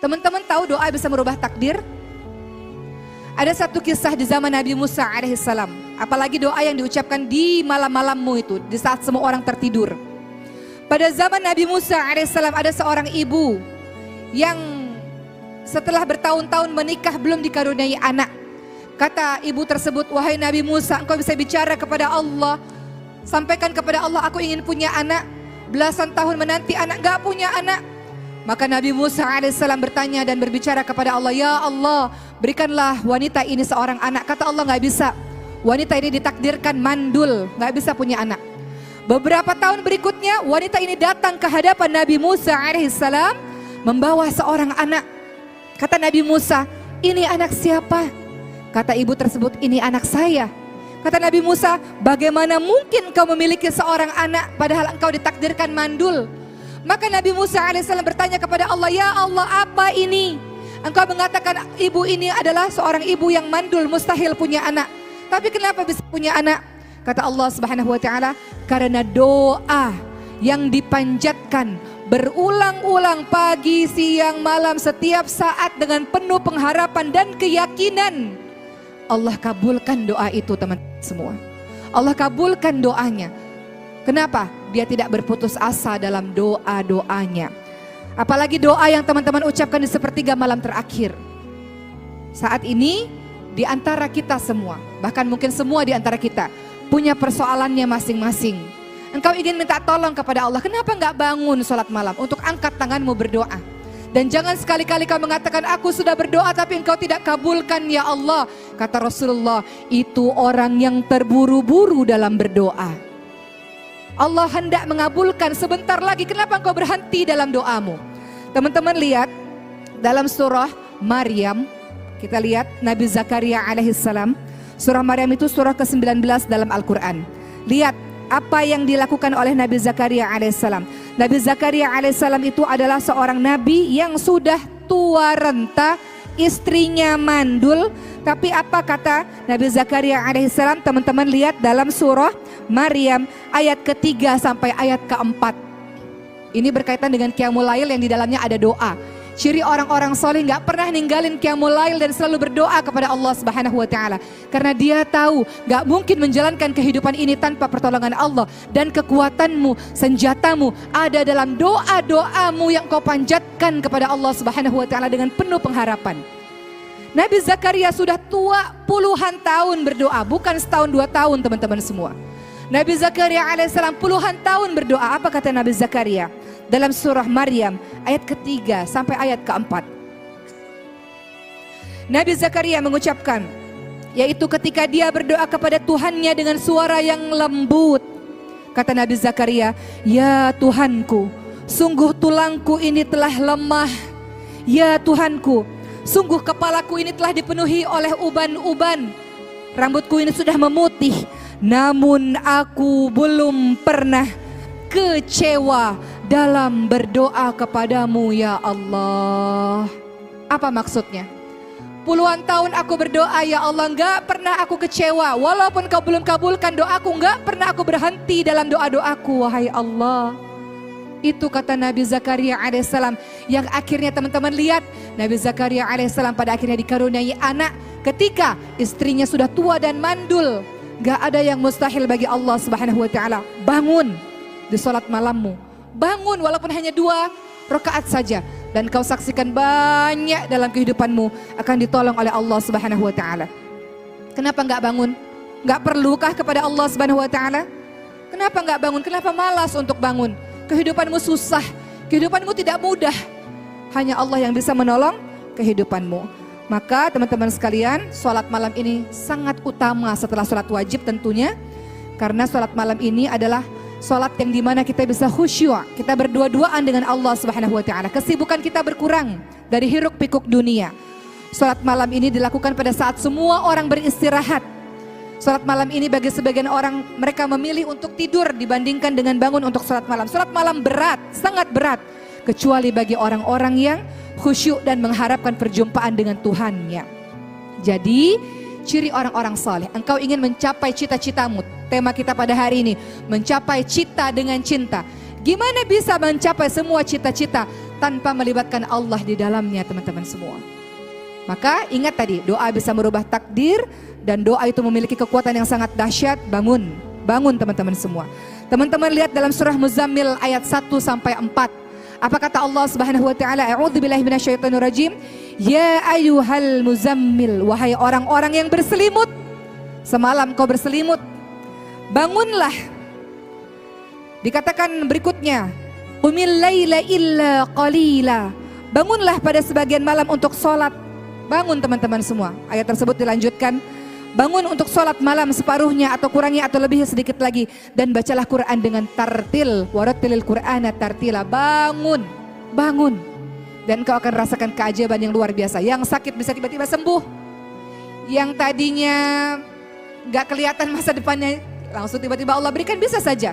Teman-teman tahu doa bisa merubah takdir? Ada satu kisah di zaman Nabi Musa alaihissalam. Apalagi doa yang diucapkan di malam-malammu itu, di saat semua orang tertidur. Pada zaman Nabi Musa alaihissalam ada seorang ibu yang setelah bertahun-tahun menikah belum dikaruniai anak. Kata ibu tersebut, wahai Nabi Musa, engkau bisa bicara kepada Allah. Sampaikan kepada Allah, aku ingin punya anak. Belasan tahun menanti anak, gak punya anak. Maka Nabi Musa alaihissalam bertanya dan berbicara kepada Allah, ya Allah, berikanlah wanita ini seorang anak. Kata Allah, gak bisa. Wanita ini ditakdirkan mandul, gak bisa punya anak. Beberapa tahun berikutnya, wanita ini datang ke hadapan Nabi Musa alaihissalam membawa seorang anak. Kata Nabi Musa, ini anak siapa? Kata ibu tersebut, ini anak saya. Kata Nabi Musa, bagaimana mungkin kau memiliki seorang anak padahal engkau ditakdirkan mandul? Maka Nabi Musa alaihissalam bertanya kepada Allah, ya Allah, apa ini? Engkau mengatakan ibu ini adalah seorang ibu yang mandul, mustahil punya anak. Tapi kenapa bisa punya anak? Kata Allah Subhanahu wa taala, karena doa yang dipanjatkan berulang-ulang pagi, siang, malam, setiap saat dengan penuh pengharapan dan keyakinan. Allah kabulkan doa itu, teman-teman semua. Allah kabulkan doanya. Kenapa? Dia tidak berputus asa dalam doa-doanya. Apalagi doa yang teman-teman ucapkan di sepertiga malam terakhir. Saat ini di antara kita semua, bahkan mungkin semua di antara kita punya persoalannya masing-masing. Engkau ingin minta tolong kepada Allah, kenapa enggak bangun sholat malam untuk angkat tanganmu berdoa? Dan jangan sekali-kali kau mengatakan, aku sudah berdoa tapi engkau tidak kabulkan ya Allah. Kata Rasulullah, itu orang yang terburu-buru dalam berdoa. Allah hendak mengabulkan sebentar lagi, kenapa engkau berhenti dalam doamu? Teman-teman lihat dalam surah Maryam, kita lihat Nabi Zakaria alaihissalam. Surah Maryam itu surah ke-19 dalam Al-Quran. Lihat apa yang dilakukan oleh Nabi Zakaria alaihissalam. Nabi Zakaria alaihissalam itu adalah seorang nabi yang sudah tua renta, istrinya mandul. Tapi apa kata Nabi Zakaria alaihissalam? Teman-teman lihat dalam surah Maryam ayat ke-3 sampai ayat ke-4. Ini berkaitan dengan Qiyamul Lail yang di dalamnya ada doa. Ciri orang-orang soleh gak pernah ninggalin Qiyamul Lail dan selalu berdoa kepada Allah Subhanahu wa taala. Karena dia tahu gak mungkin menjalankan kehidupan ini tanpa pertolongan Allah. Dan kekuatanmu, senjatamu ada dalam doa-doamu yang kau panjatkan kepada Allah Subhanahu wa taala dengan penuh pengharapan. Nabi Zakaria sudah tua puluhan tahun berdoa, bukan setahun 2 tahun teman-teman semua. Nabi Zakaria alaihissalam puluhan tahun berdoa. Apa kata Nabi Zakaria? Dalam surah Maryam ayat ke-3 sampai ayat ke-4. Nabi Zakaria mengucapkan, yaitu ketika dia berdoa kepada Tuhannya dengan suara yang lembut. Kata Nabi Zakaria, ya Tuhanku, sungguh tulangku ini telah lemah. Ya Tuhanku, sungguh kepalaku ini telah dipenuhi oleh uban-uban. Rambutku ini sudah memutih. Namun aku belum pernah kecewa dalam berdoa kepadamu ya Allah. Apa maksudnya? Puluhan tahun aku berdoa ya Allah, gak pernah aku kecewa. Walaupun kau belum kabulkan doaku, gak pernah aku berhenti dalam doa-doaku wahai Allah. Itu kata Nabi Zakaria alaihissalam. Yang akhirnya teman-teman lihat, Nabi Zakaria alaihissalam pada akhirnya dikaruniai anak ketika istrinya sudah tua dan mandul. Gak ada yang mustahil bagi Allah Subhanahu wa taala. Bangun di sholat malammu. Bangun walaupun hanya 2 rakaat saja. Dan kau saksikan banyak dalam kehidupanmu akan ditolong oleh Allah Subhanahu wa taala. Kenapa gak bangun? Gak perlukah kepada Allah Subhanahu wa taala? Kenapa gak bangun? Kenapa malas untuk bangun? Kehidupanmu susah. Kehidupanmu tidak mudah. Hanya Allah yang bisa menolong kehidupanmu. Maka teman-teman sekalian, sholat malam ini sangat utama setelah sholat wajib tentunya. Karena sholat malam ini adalah sholat yang dimana kita bisa khusyuk. Kita berdua-duaan dengan Allah Subhanahu wa ta'ala. Kesibukan kita berkurang dari hiruk pikuk dunia. Sholat malam ini dilakukan pada saat semua orang beristirahat. Sholat malam ini bagi sebagian orang, mereka memilih untuk tidur dibandingkan dengan bangun untuk sholat malam. Sholat malam berat, sangat berat. Kecuali bagi orang-orang yang khusyuk dan mengharapkan perjumpaan dengan Tuhannya. Jadi ciri orang-orang saleh, engkau ingin mencapai cita-citamu. Tema kita pada hari ini, mencapai cita dengan cinta. Gimana bisa mencapai semua cita-cita tanpa melibatkan Allah di dalamnya, teman-teman semua. Maka ingat tadi, doa bisa merubah takdir dan doa itu memiliki kekuatan yang sangat dahsyat. Bangun teman-teman semua. Teman-teman lihat dalam surah Muzammil ayat 1 sampai 4. Apa kata Allah Subhanahu wa taala? A'udzubillahi minasyaitonirrajim. Ya ayyuhal muzammil, wahai orang-orang yang berselimut. Semalam kau berselimut. Bangunlah. Dikatakan berikutnya, qumil laila illa qalila. Bangunlah pada sebagian malam untuk sholat. Bangun teman-teman semua. Ayat tersebut dilanjutkan, bangun untuk sholat malam separuhnya atau kurangnya atau lebih sedikit lagi, dan bacalah Quran dengan tartil, warattilil Qur'ana tartila. Bangun, dan kau akan rasakan keajaiban yang luar biasa. Yang sakit bisa tiba-tiba sembuh, yang tadinya gak kelihatan masa depannya langsung tiba-tiba Allah berikan, bisa saja.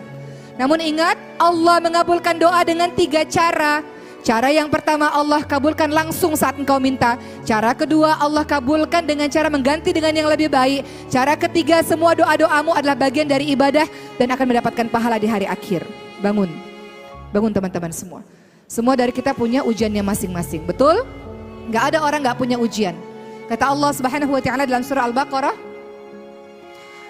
Namun ingat, Allah mengabulkan doa dengan 3 cara. Cara yang pertama, Allah kabulkan langsung saat engkau minta. Cara kedua, Allah kabulkan dengan cara mengganti dengan yang lebih baik. Cara ketiga, semua doa-doamu adalah bagian dari ibadah dan akan mendapatkan pahala di hari akhir. Bangun teman-teman semua. Semua dari kita punya ujiannya masing-masing, betul? Gak ada orang gak punya ujian. Kata Allah Subhanahu wa taala dalam surah Al-Baqarah,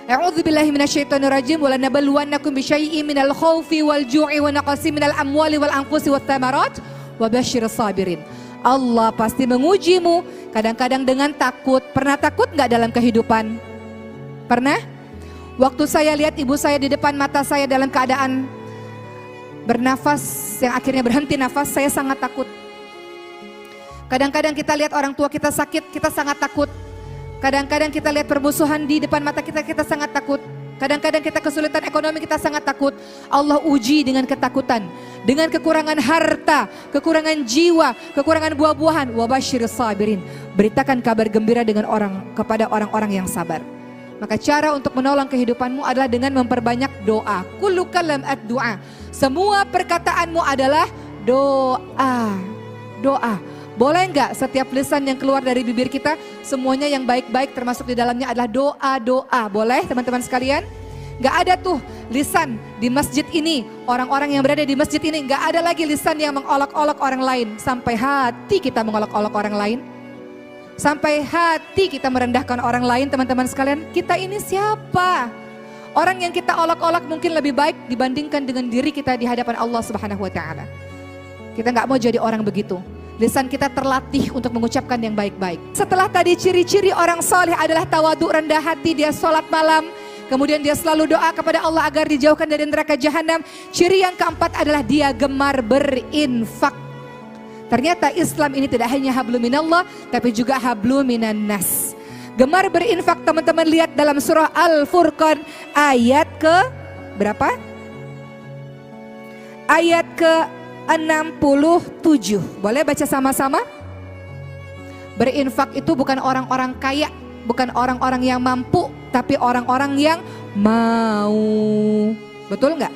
A'udzubillahi minasyaitonirrajim, wa lanabluwannakum bisyai'in minal khaufi wal ju'i wa naqsin minal amwali wal anfusi wat thamarat wa basyirus sabirin. Allah pasti mengujimu kadang-kadang dengan takut. Pernah takut gak dalam kehidupan? Pernah? Waktu saya lihat ibu saya di depan mata saya dalam keadaan bernafas yang akhirnya berhenti nafas, saya sangat takut. Kadang-kadang kita lihat orang tua kita sakit, kita sangat takut. Kadang-kadang kita lihat permusuhan di depan mata kita, kita sangat takut. Kadang-kadang kita kesulitan ekonomi, kita sangat takut. Allah uji dengan ketakutan, dengan kekurangan harta, kekurangan jiwa, kekurangan buah-buahan. Wa basyirus sabirin. Beritakan kabar gembira dengan kepada orang-orang yang sabar. Maka cara untuk menolong kehidupanmu adalah dengan memperbanyak doa. Kullu kalam ad-du'a. Semua perkataanmu adalah doa. Doa. Boleh enggak setiap lisan yang keluar dari bibir kita semuanya yang baik-baik termasuk di dalamnya adalah doa-doa? Boleh teman-teman sekalian? Enggak ada tuh lisan di masjid ini, orang-orang yang berada di masjid ini, enggak ada lagi lisan yang mengolok-olok orang lain. Sampai hati kita mengolok-olok orang lain. Sampai hati kita merendahkan orang lain, teman-teman sekalian. Kita ini siapa? Orang yang kita olok-olok mungkin lebih baik dibandingkan dengan diri kita di hadapan Allah Subhanahu wa taala. Kita enggak mau jadi orang begitu. Lisan kita terlatih untuk mengucapkan yang baik-baik. Setelah tadi ciri-ciri orang saleh adalah tawadhu, rendah hati, dia sholat malam. Kemudian dia selalu doa kepada Allah agar dijauhkan dari neraka jahanam. Ciri yang keempat adalah dia gemar berinfak. Ternyata Islam ini tidak hanya hablum minallah, tapi juga hablum minan nas. Gemar berinfak, teman-teman lihat dalam surah Al-Furqan ayat ke berapa? Ayat ke 67. Boleh baca sama-sama? Berinfak itu bukan orang-orang kaya, bukan orang-orang yang mampu, tapi orang-orang yang mau. Betul nggak?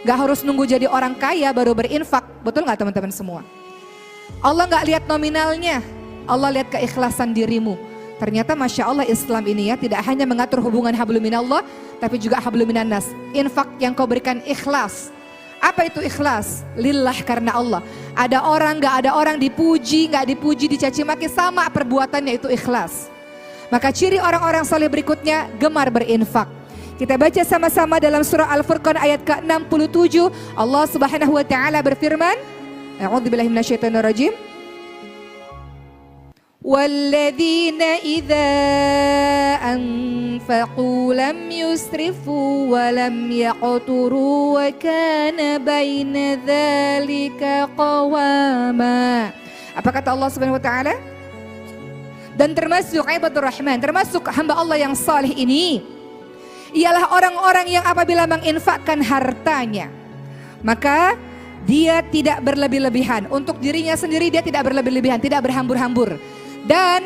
Nggak harus nunggu jadi orang kaya baru berinfak. Betul nggak teman-teman semua? Allah nggak lihat nominalnya, Allah lihat keikhlasan dirimu. Ternyata Masya Allah Islam ini ya tidak hanya mengatur hubungan hablum minallah, tapi juga hablum minan nas. Infak yang kau berikan ikhlas. Apa itu ikhlas? Lillah, karena Allah. Ada orang, gak ada orang, dipuji, gak dipuji, dicaci maki, sama perbuatannya, itu ikhlas. Maka ciri orang-orang saleh berikutnya gemar berinfak. Kita baca sama-sama dalam surah Al-Furqan ayat ke-67. Allah Subhanahu wa taala berfirman, A'udzubillahi minasyaitonirrajim. وَالَّذِينَ إِذَا أَنفَقُوا لَمْ يُسْرِفُوا وَلَمْ يَقْتُرُوا وَكَانَ بَيْنَ ذَلِكَ قَوَامًا. Apa kata Allah Subhanahu wa taala? Dan termasuk ibadur rahman, termasuk hamba Allah yang saleh ini ialah orang-orang yang apabila menginfakkan hartanya, maka dia tidak berlebih-lebihan. Untuk dirinya sendiri dia tidak berlebih-lebihan, tidak berhambur-hambur. Dan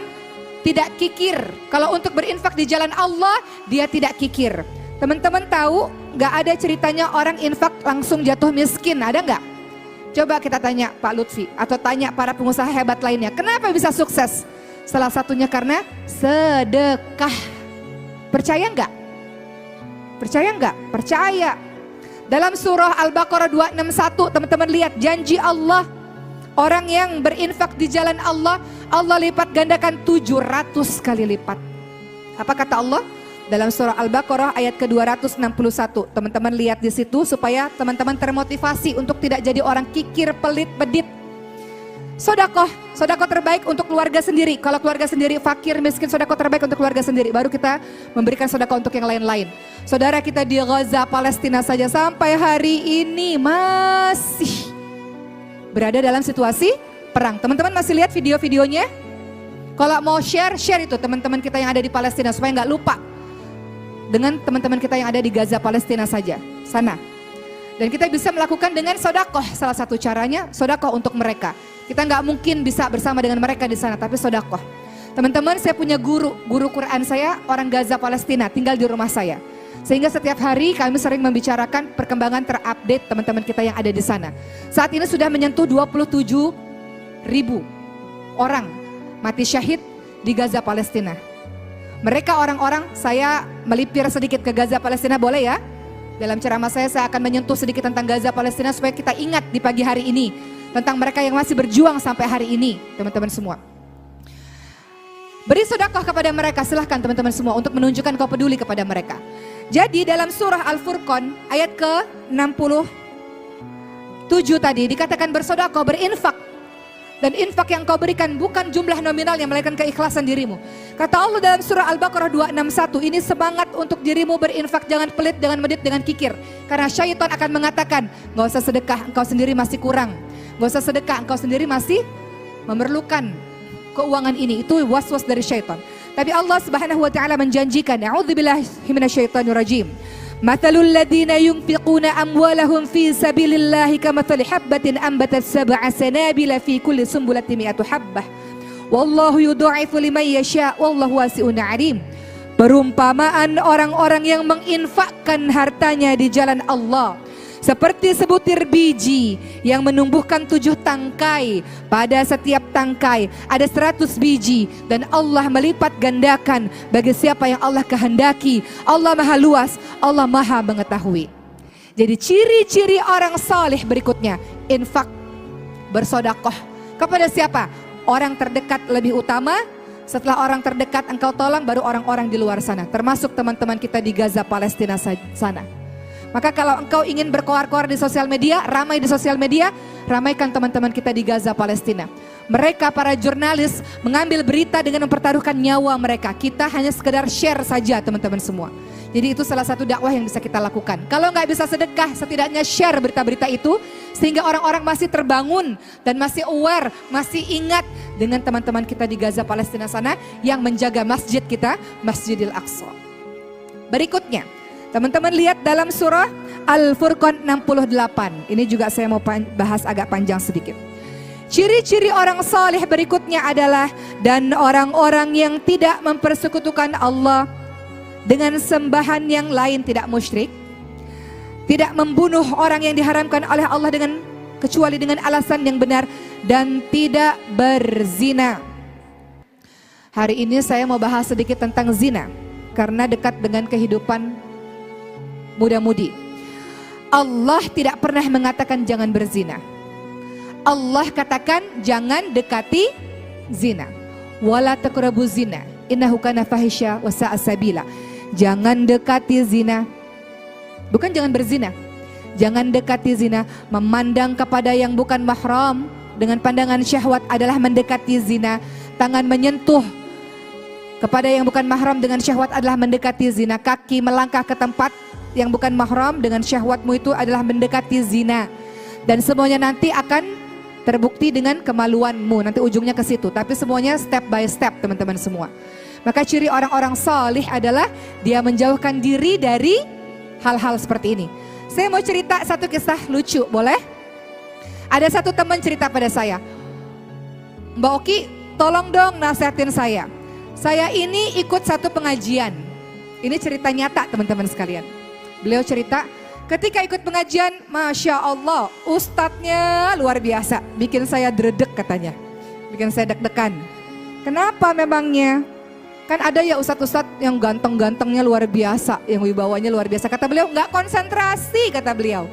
tidak kikir. Kalau untuk berinfak di jalan Allah, dia tidak kikir. Teman-teman tahu gak ada ceritanya orang infak langsung jatuh miskin, ada gak? Coba kita tanya Pak Lutfi atau tanya para pengusaha hebat lainnya, kenapa bisa sukses? Salah satunya karena sedekah. Percaya gak? Percaya gak? Percaya. Dalam surah Al-Baqarah 261, teman-teman lihat janji Allah. Orang yang berinfak di jalan Allah, Allah lipat gandakan 700 kali lipat. Apa kata Allah? Dalam surah Al-Baqarah ayat ke-261. Teman-teman lihat di situ supaya teman-teman termotivasi untuk tidak jadi orang kikir, pelit, bedit. Sodakoh terbaik untuk keluarga sendiri. Kalau keluarga sendiri fakir, miskin, sodakoh terbaik untuk keluarga sendiri. Baru kita memberikan sodakoh untuk yang lain-lain. Saudara kita di Gaza, Palestina saja sampai hari ini masih berada dalam situasi perang. Teman-teman masih lihat video-videonya? Kalau mau share itu teman-teman kita yang ada di Palestina supaya nggak lupa dengan teman-teman kita yang ada di Gaza, Palestina saja, sana. Dan kita bisa melakukan dengan sodakoh, salah satu caranya sodakoh untuk mereka. Kita nggak mungkin bisa bersama dengan mereka di sana, tapi sodakoh. Teman-teman, saya punya guru Quran saya orang Gaza, Palestina, tinggal di rumah saya. Sehingga setiap hari kami sering membicarakan perkembangan terupdate teman-teman kita yang ada di sana. Saat ini sudah menyentuh 27.000 orang mati syahid di Gaza, Palestina. Mereka orang-orang, saya melipir sedikit ke Gaza, Palestina, boleh ya? Dalam ceramah saya akan menyentuh sedikit tentang Gaza, Palestina supaya kita ingat di pagi hari ini. Tentang mereka yang masih berjuang sampai hari ini, teman-teman semua. Beri sedekah kepada mereka, silahkan teman-teman semua untuk menunjukkan kau peduli kepada mereka. Jadi dalam surah Al-Furqan ayat ke-67 tadi dikatakan bersedekah, berinfak. Dan infak yang kau berikan bukan jumlah nominalnya melainkan keikhlasan dirimu. Kata Allah dalam surah Al-Baqarah 261, ini semangat untuk dirimu berinfak, jangan pelit, jangan medit, jangan kikir. Karena syaitan akan mengatakan, gak usah sedekah, engkau sendiri masih kurang. Gak usah sedekah, engkau sendiri masih memerlukan keuangan ini. Itu was-was dari syaitan. Tapi Allah Subhanahu wa taala menjanjikan, a'udzubillahi minasyaitonir rajim. Mathalul ladzina yunfiquna amwalahum fi sabilillahi kamathali habbatin ambatat sab'a sanabila fi kulli sumbulatin mi'atu habbah. Wallahu yudha'ifu liman yasha' wallahu wasi'un 'alim. Perumpamaan orang-orang yang menginfakkan hartanya di jalan Allah seperti sebutir biji yang menumbuhkan 7 tangkai. Pada setiap tangkai ada 100 biji dan Allah melipat gandakan bagi siapa yang Allah kehendaki. Allah maha luas, Allah maha mengetahui. Jadi ciri-ciri orang saleh berikutnya, infak, bersodakoh. Kepada siapa? Orang terdekat lebih utama. Setelah orang terdekat engkau tolong, baru orang-orang di luar sana, termasuk teman-teman kita di Gaza, Palestina sana. Maka kalau engkau ingin berkoar-koar di sosial media, ramai di sosial media, ramaikan teman-teman kita di Gaza, Palestina. Mereka para jurnalis mengambil berita dengan mempertaruhkan nyawa mereka. Kita hanya sekedar share saja teman-teman semua. Jadi itu salah satu dakwah yang bisa kita lakukan. Kalau nggak bisa sedekah, setidaknya share berita-berita itu sehingga orang-orang masih terbangun dan masih aware, masih ingat dengan teman-teman kita di Gaza, Palestina sana yang menjaga masjid kita, Masjidil Aqsa. Berikutnya, teman-teman lihat dalam surah Al-Furqan 68. Ini juga saya mau bahas agak panjang sedikit. Ciri-ciri orang saleh berikutnya adalah dan orang-orang yang tidak mempersekutukan Allah dengan sembahan yang lain, tidak musyrik, tidak membunuh orang yang diharamkan oleh Allah kecuali dengan alasan yang benar, dan tidak berzina. Hari ini saya mau bahas sedikit tentang zina karena dekat dengan kehidupan muda-mudi. Allah tidak pernah mengatakan jangan berzina. Allah katakan jangan dekati zina. Wala taqrabu zina, innahu kana fahisya wa sa'a sabila. Jangan dekati zina. Bukan jangan berzina. Jangan dekati zina. Memandang kepada yang bukan mahram dengan pandangan syahwat adalah mendekati zina. Tangan menyentuh kepada yang bukan mahram dengan syahwat adalah mendekati zina. Kaki melangkah ke tempat yang bukan mahram dengan syahwatmu itu adalah mendekati zina. Dan semuanya nanti akan terbukti dengan kemaluanmu. Nanti ujungnya ke situ. Tapi semuanya step by step teman-teman semua. Maka ciri orang-orang salih adalah dia menjauhkan diri dari hal-hal seperti ini. Saya mau cerita satu kisah lucu, boleh? Ada satu teman cerita pada saya, Mbak Oki tolong dong nasihatin saya. Saya ini ikut satu pengajian. Ini cerita nyata teman-teman sekalian. Beliau cerita ketika ikut pengajian, Masya Allah ustadznya luar biasa. Bikin saya dredeg katanya. Bikin saya deg-degan. Kenapa memangnya? Kan ada ya ustadz-ustadz yang ganteng-gantengnya luar biasa, yang wibawanya luar biasa. Kata beliau, nggak konsentrasi kata beliau.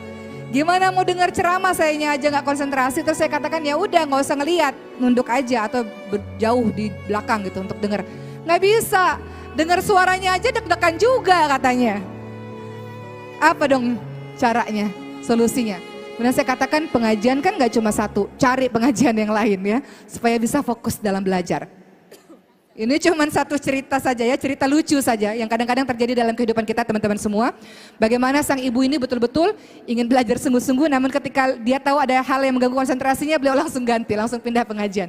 Gimana mau dengar ceramah, sayanya aja nggak konsentrasi. Terus saya katakan ya udah nggak usah ngelihat, nunduk aja atau jauh di belakang gitu untuk dengar. Nggak bisa, dengar suaranya aja deg-degan juga katanya. Apa dong caranya, solusinya? Kemudian saya katakan pengajian kan nggak cuma satu, cari pengajian yang lain ya, supaya bisa fokus dalam belajar. Ini cuma satu cerita saja ya, cerita lucu saja yang kadang-kadang terjadi dalam kehidupan kita teman-teman semua. Bagaimana sang ibu ini betul-betul ingin belajar sungguh-sungguh, namun ketika dia tahu ada hal yang mengganggu konsentrasinya, beliau langsung ganti, langsung pindah pengajian.